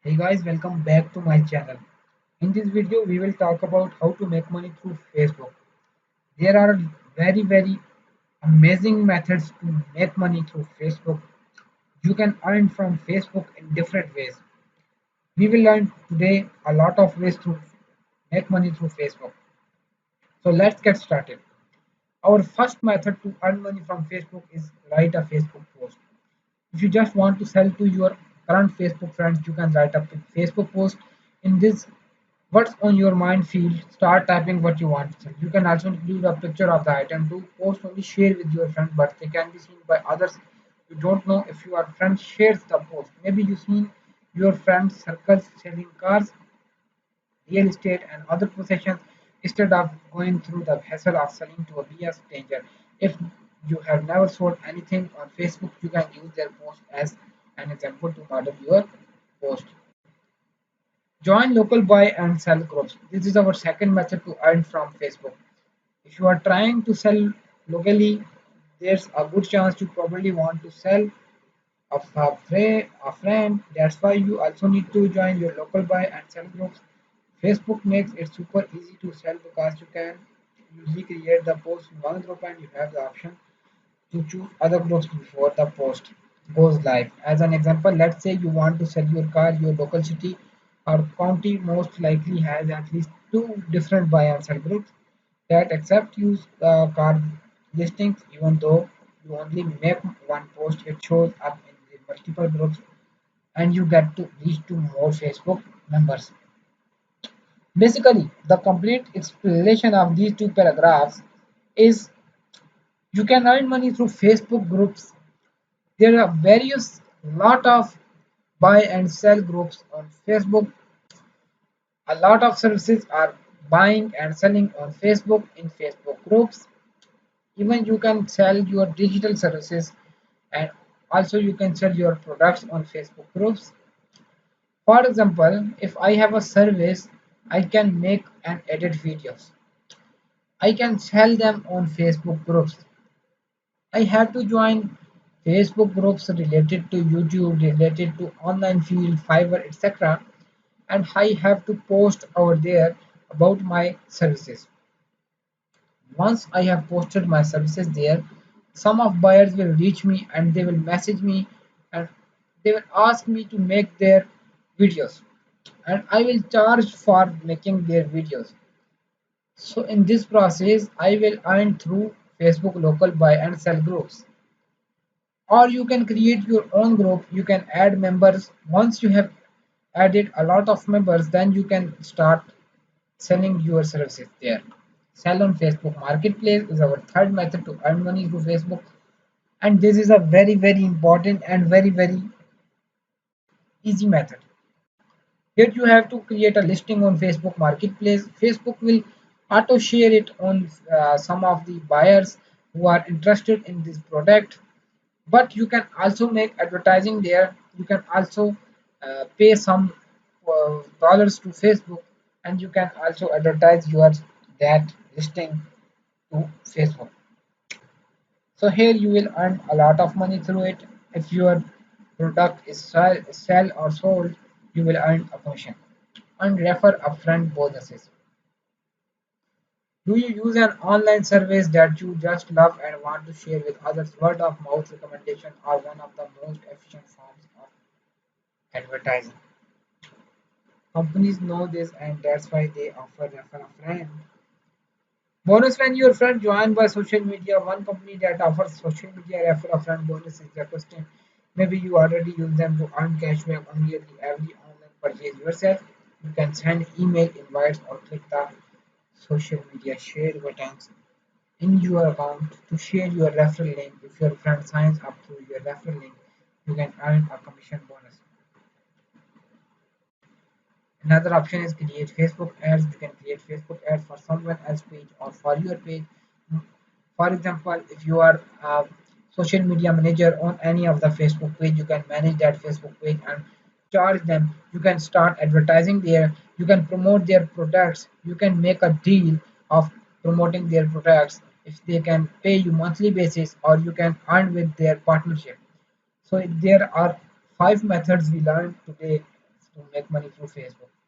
Hey guys, welcome back to my channel. In this video, we will talk about how to make money through Facebook. There are very amazing methods to make money through Facebook. You can earn from Facebook in different ways. We will learn today a lot of ways to make money through Facebook. So let's get started. Our first method to earn money from Facebook is write a Facebook post. If you just want to sell to your current Facebook friends, you can write a Facebook post. In this what's on your mind field, start typing what you want to sell. You can also include a picture of the item. Do post only share with your friends, but they can be seen by others. You don't know if your friend shares the post. Maybe you seen your friends circles selling cars, real estate, and other possessions instead of going through the hassle of selling to a stranger. If you have never sold anything on Facebook, you can use their post as an example to model your post. Join local buy and sell groups. This is our second method to earn from Facebook. If you are trying to sell locally, there's a good chance you probably want to sell a friend. That's why you also need to join your local buy and sell groups. Facebook makes it super easy to sell because you can usually create the post in one group and you have the option to choose other groups before the post goes live. As an example, let's say you want to sell your car, your local city or county most likely has at least two different buy and sell groups that accept use car listings. Even though you only make one post, it shows up in the multiple groups and you get to reach to more Facebook members. Basically, the complete explanation of these two paragraphs is you can earn money through Facebook groups. There are various lot of buy and sell groups on Facebook. A lot of services are buying and selling on Facebook in Facebook groups. Even you can sell your digital services and also you can sell your products on Facebook groups. For example, if I have a service, I can make and edit videos. I can sell them on Facebook groups. I have to join Facebook groups related to YouTube, related to online field, Fiverr, etc. And I have to post over there about my services. Once I have posted my services there, some of buyers will reach me and they will message me and they will ask me to make their videos and I will charge for making their videos. So in this process, I will earn through Facebook local buy and sell groups. Or you can create your own group. You can add members. Once you have added a lot of members, then you can start selling your services there. Sell on Facebook Marketplace is our third method to earn money through Facebook, and this is a very important and very easy method. Here you have to create a listing on Facebook Marketplace. Facebook will auto share it on some of the buyers who are interested in this product, but you can also make advertising there. You can also pay some dollars to Facebook and you can also advertise your that listing to Facebook. So here you will earn a lot of money through it. If your product is sell or sold, you will earn a commission. And refer a friend bonuses. Do you use an online service that you just love and want to share with others? Word of mouth recommendation are one of the most efficient forms of advertising. Companies know this and that's why they offer refer a friend. Bonus when your friend joined by social media. One company that offers social media refer a friend bonus is requesting. Maybe you already use them to earn cashback on nearly every online purchase yourself. You can send email invites or click the social media share buttons in your account to share your referral link. If your friend signs up through your referral link, you can earn a commission bonus. Another option is create Facebook ads. You can create Facebook ads for someone else's page or for your page. For example, if you are a social media manager on any of the Facebook page, you can manage that Facebook page and charge them. You can start advertising there. You can promote their products. You can make a deal of promoting their products if they can pay you monthly basis or you can earn with their partnership. So there are five methods we learned today to make make money through Facebook.